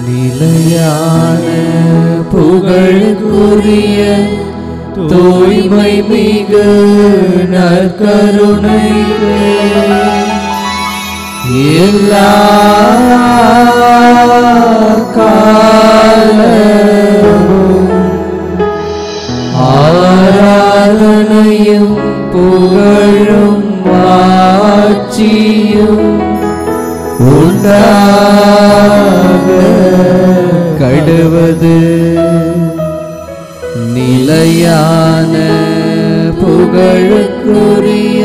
நிலையான புகழுக்குரிய தூய்மை மிகு நற்கருணைக்கு எல்லா காலமும் ஆராதனையும் புகழும் ஆட்சியும் உண்டாக கடவது. நிலையான புகழுக்குரிய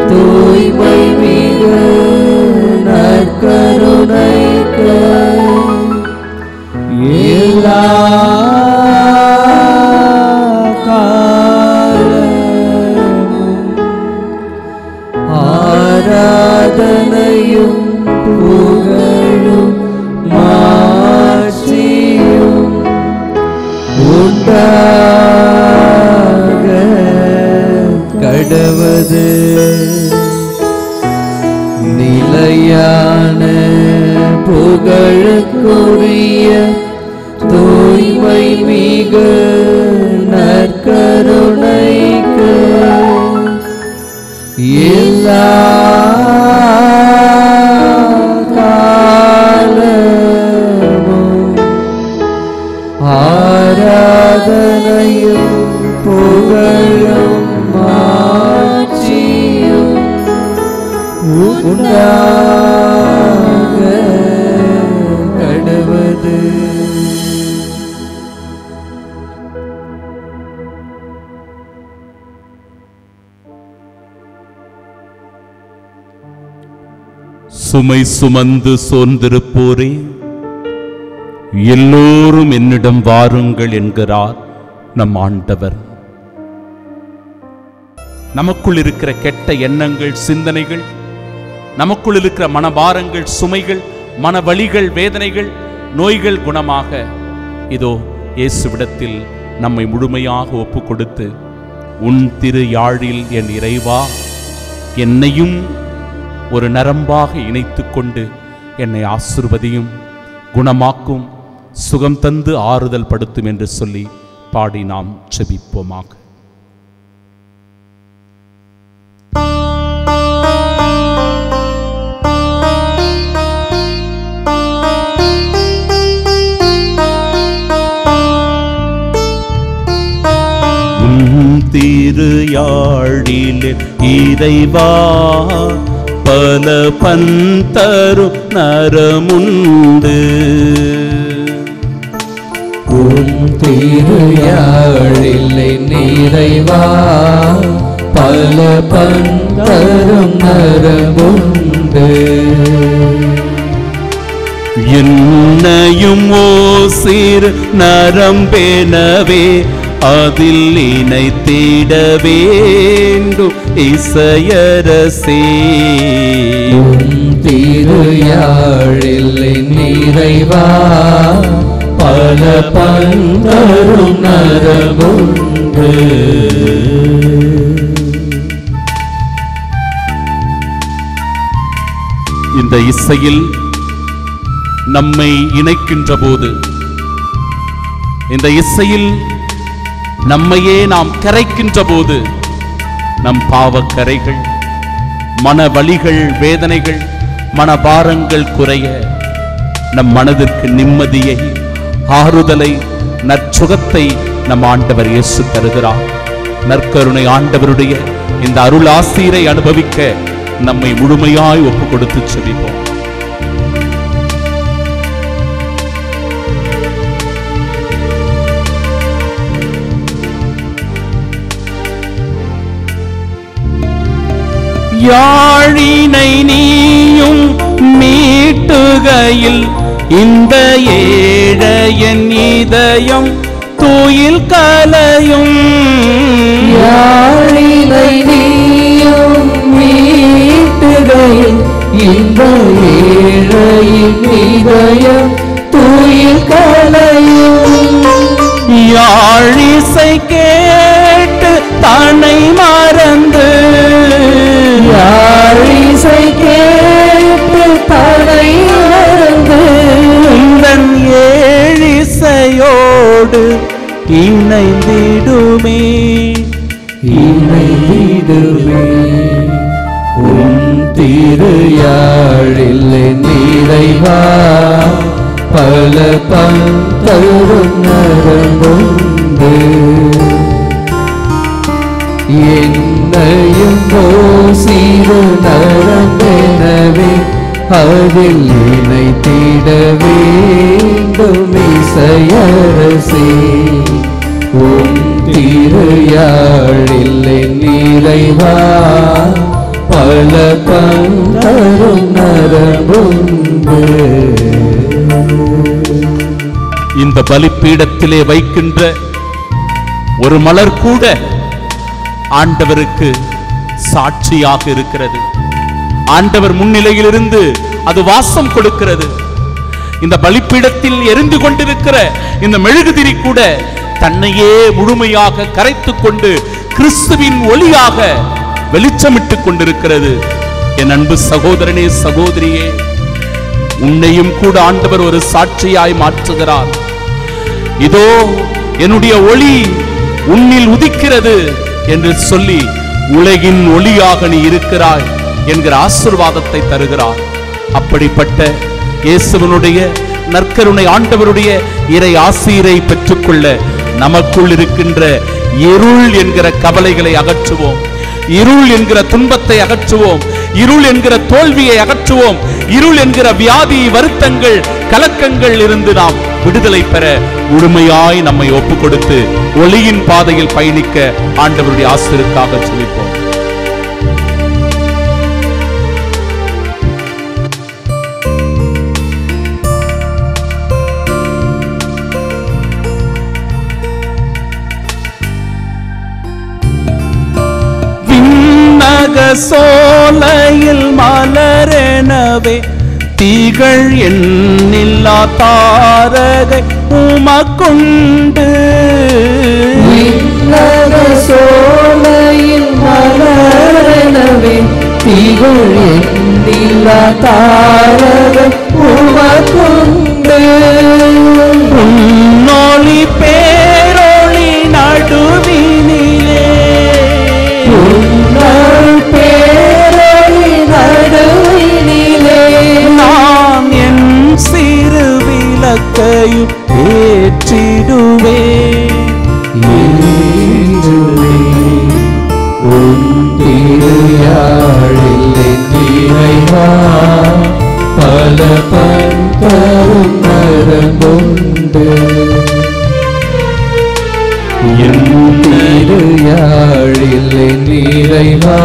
தூய்மை மிகு நற்கருணைக்கு எல்லா காலமும் ஆராதனையும் புகழும் மாட்சியும் உண்டாக கடவது. நிலையான புகழுக்குரிய தூய்மை மிகு நற்கருணைக்கு எல்லா காலமும் ஆராதனையும் புகழும் மாட்சியும் உண்டாக கடவது. சுமை சுமந்து சோர்ந்திருப்போரே, எல்லோரும் என்னிடம் வாருங்கள் என்கிறார் நம் ஆண்டவர். நமக்குள் இருக்கிற கெட்ட எண்ணங்கள், சிந்தனைகள், நமக்குள் இருக்கிற மனபாரங்கள், சுமைகள், மனவலிகள், வேதனைகள், நோய்கள் குணமாக இதோ இயேசுவிடத்தில் நம்மை முழுமையாக ஒப்பு கொடுத்து, உன் திரு யாழில் என் இறைவா என்னையும் ஒரு நரம்பாக இணைத்துக் கொண்டு என்னை ஆசீர்வதியும், குணமாக்கும், சுகம் தந்து ஆறுதல் படுத்தும் என்று சொல்லி பாடி நாம் ஜெபிப்போமாக. திரு யாழிலே இறைவா பல பந்தரு நரமுண்டு. உன் திரு யாழிலே இறைவா பல பந்தரும் நரமுண்டு. என்னையும் ஓசிறு நரம்பெனவே அதில் இணைத்திட வேண்டும் இசையரசே. உன் திரு யாழில் இறைவா பல பந்தரும் நரமுண்டு. இந்த இசையில் நம்மை இணைக்கின்ற போது, இந்த இசையில் நம்மையே நாம் கரைக்கின்ற போது, நம் பாவக்கரைகள், மனவலிகள், வேதனைகள், மனபாரங்கள் குறைய, நம் மனதிற்கு நிம்மதியை, ஆறுதலை, நற்சுகத்தை நம் ஆண்டவர் இயேசு தருகிறார். நற்கருணை ஆண்டவருடைய இந்த அருள் ஆசீரை அனுபவிக்க நம்மை முழுமையாய் ஒப்பு கொடுத்து செபிப்போம். யாழினை நீயும் மீட்டுகையில் இந்த ஏழையன் இதயம் தூயில் கலையும். யாழினை நீயும் மீட்டுகையில் இந்த ஏழையின் இதயம் தூயில் கலையும். யாழிசை கேட்டு தன்னை மறந்து, யாழிசை கேட்டு தன்னை மறந்து, உந்தன் இணைந்திடுமே இணைந்திடுமே உன் திருயாழில் நிறைவா பல பந்தரும் நரம்புண்டு என்னையும் சிறு நரம்பெனவே அதில் இணைத்திட வேண்டும் இசையரசே உன் திருயாழில் நிறைவா பல பந்தரும் நரம்புண்டு. இந்த பலிப்பீடத்திலே வைக்கின்ற ஒரு மலர் கூட ஆண்டவருக்கு சாட்சியாக இருக்கிறது. ஆண்டவர் முன்னிலையிலிருந்து அது வாசம் கொடுக்கிறது. இந்த பலிப்பீடத்தில் எரிந்து கொண்டிருக்கிற இந்த மெழுகுதிரி கூட தன்னையே முழுமையாக கரைத்துக் கொண்டு கிறிஸ்துவின் ஒளியாக வெளிச்சமிட்டுக் கொண்டிருக்கிறது. என் அன்பு சகோதரனே, சகோதரியே, உன்னையும் கூட ஆண்டவர் ஒரு சாட்சியாய் மாற்றுகிறார். இதோ என்னுடைய ஒளி உன்னில் உதிக்கிறது என்று சொல்லி உலகின் ஒளியாக நீ இருக்கிறாய் என்கிற ஆசீர்வாதத்தை தருகிறார். அப்படிப்பட்ட இயேசுவினுடைய நற்கருணை ஆண்டவருடைய இறை ஆசீரை பெற்றுக்கொள்ள நமக்குள் இருக்கின்ற இருள் என்கிற கவலைகளை அகற்றுவோம், இருள் என்கிற துன்பத்தை அகற்றுவோம், இருள் என்கிற தோல்வியை அகற்றுவோம். இருள் என்கிற வியாதி, வருத்தங்கள், கலக்கங்கள் இருந்து நாம் விடுதலை பெற முழுமையாய் நம்மை ஒப்பு கொடுத்து ஒளியின் பாதையில் பயணிக்க ஆண்டவருடைய ஆசீருக்காக ஜெபிப்போம். சோலையில் மலரெனவே தீகள் எண்ணில்லா தாரகை உமக்குண்டு. சோலையில் மலரெனவே தீகள் எண்ணில்லா தாரகை உமக்குண்டு. உன்னொளி பேரொளி நடுவினிலே நான் என் சிறு விளக்கையும் ஏற்றிடுவேன். உன் திருயாழில் நிறைவா பல பந்தரும் நரம்புண்டு. என் திருயாழில் நிறைவா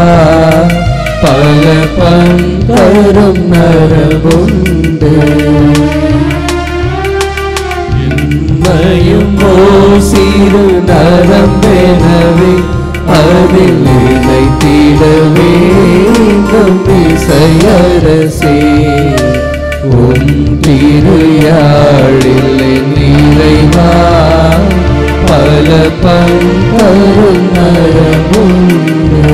பல பந்தரும் நரம்புண்டு. என்னையும் சிறு நரம்பெனவே அதில் இணைத்திட வேண்டும் இசையரசே உன் திருயாழில் நிறைவா பல பந்தரும் நரம்புண்டு.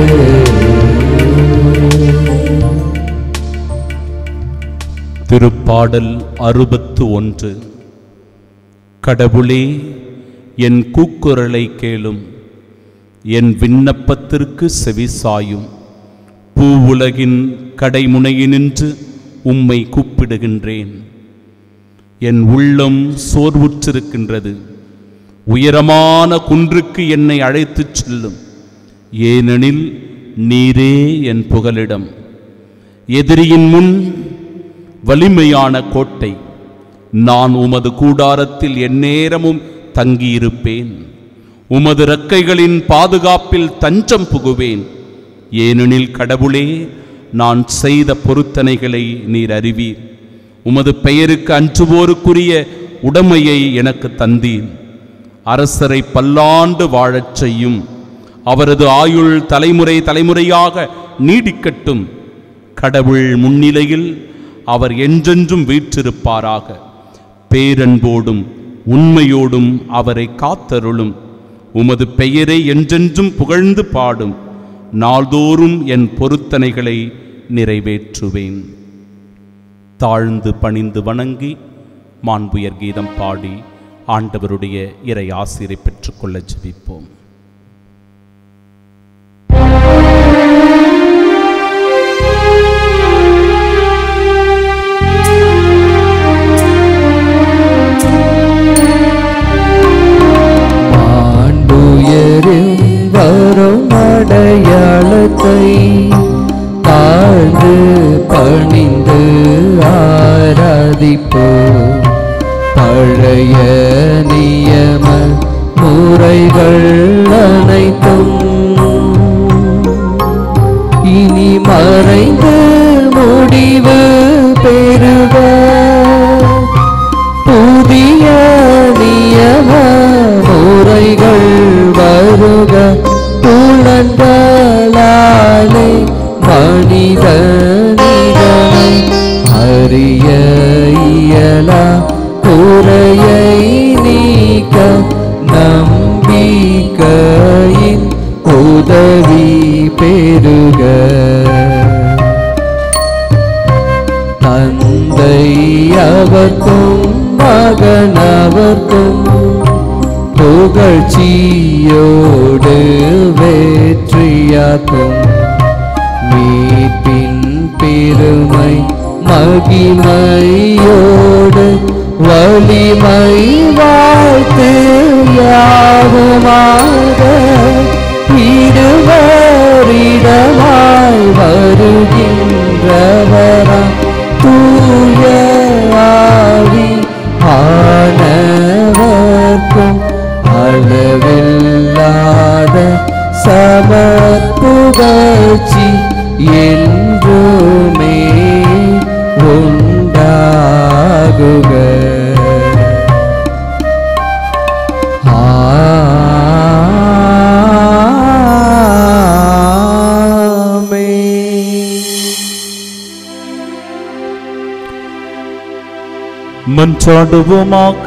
திருப்பாடல் 61. கடவுளே, என் கூக்குரலை கேளும், என் விண்ணப்பத்திற்கு செவிசாயும். பூவுலகின் கடைமுனையினின்று உம்மை கூப்பிடுகின்றேன். என் உள்ளம் சோர்வுற்றிருக்கின்றது. உயரமான குன்றுக்கு என்னை அழைத்துச் செல்லும், ஏனெனில் நீரே என் புகலிடம். எதிரியின் முன் வலிமையான கோட்டை. நான் உமது கூடாரத்தில் எந்நேரமும் தங்கியிருப்பேன். உமது இறக்கைகளின் பாதுகாப்பில் தஞ்சம் புகுவேன். ஏனெனில் கடவுளே, நான் செய்த பொருத்தனைகளை நீர் அறிவீர். உமது பெயருக்கு அஞ்சுவோருக்குரிய உடைமையை எனக்கு தந்தீர். அரசரை பல்லாண்டு வாழச் செய்யும். அவரது ஆயுள் தலைமுறை தலைமுறையாக நீடிக்கட்டும். கடவுள் முன்னிலையில் அவர் என்றென்றும் வீற்றிருப்பாராக. பேரன்போடும் உண்மையோடும் அவரை காத்தருளும். உமது பெயரை என்றென்றும் புகழ்ந்து பாடும். நாள்தோறும் என் பொருத்தனைகளை நிறைவேற்றுவேன். தாழ்ந்து பணிந்து வணங்கி மாண்புயர் கீதம் பாடி ஆண்டவருடைய இறை ஆசிரை பெற்றுக்கொள்ள ஜெபிப்போம். வரும் அடையாளத்தை தாழ்ந்து பணிந்து ஆராதிப்போம். பழைய நியம முறைகள் அனைத்தும் இனி மறைந்து முடிவு பெறுக. புதிய நியம முறைகள் வருக. புலன்களாலே மனிதனிதனை அறிய இயலா குறையை நீக்க நம்பிக்கையின் உதவி பெறுக. தந்தை அவர்க்கும் மகன் அவர்க்கும் புகழ்ச்சியோடு வெற்றியாக்கும். மீட்பின் பெருமை மகிமையோடு வலிமை வாழ்த்து யாவுமாக இருவரிடமாய் வருகின்றவராம் தூய ஆவி ஆனவர்க்கும் அளவில்லாத சமர்ப்புகழ்ச்சி என்றுமே உண்டாகுக. மன்றாடுவோமாக.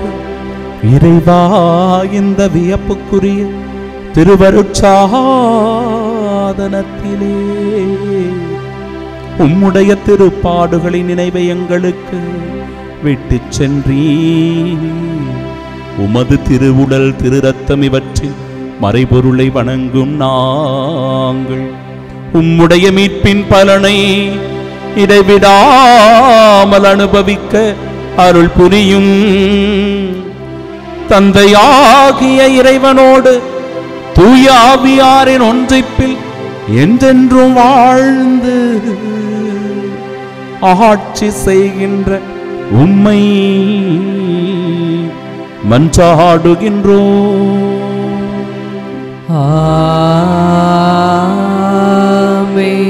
இறைவா, இந்த வியப்புக்குரிய திருவருட்சாதனத்திலே உம்முடைய திருப்பாடுகளின் நினைவை எங்களுக்கு விட்டுச் சென்றீர். உமது திருவுடல் திரு ரத்தம் இவற்றின் மறைபொருளை வணங்கும் நாங்கள் உம்முடைய மீட்பின் பலனை இடைவிடாமல் அனுபவிக்க அருள் புரியும். தந்தையாகிய இறைவனோடு தூய ஆவியாரின் ஒன்றிப்பில் என்றென்றும் வாழ்ந்து ஆட்சி செய்கின்ற உம்மை மன்றாடுகின்றோம். ஆமென்.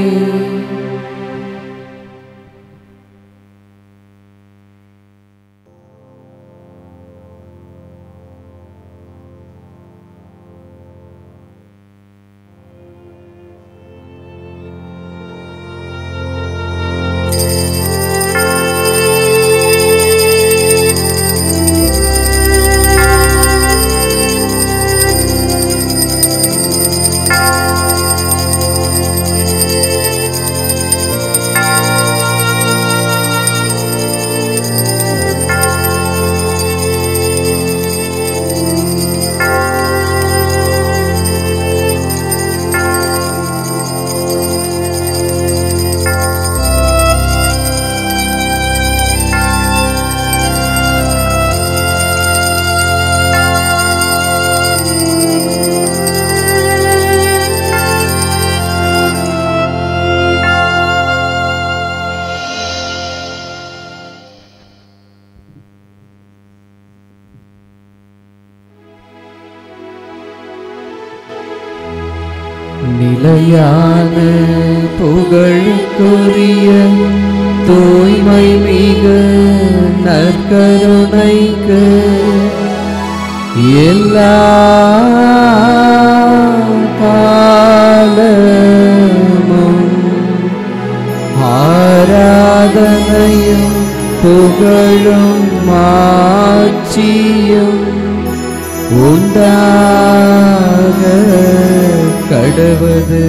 நிலையான புகழுக்குரிய தூய்மை மிகு நற்கருணைக்கு எல்லா காலமும் ஆராதனையும் புகழும் மாட்சியும் உண்டாக கடவுது.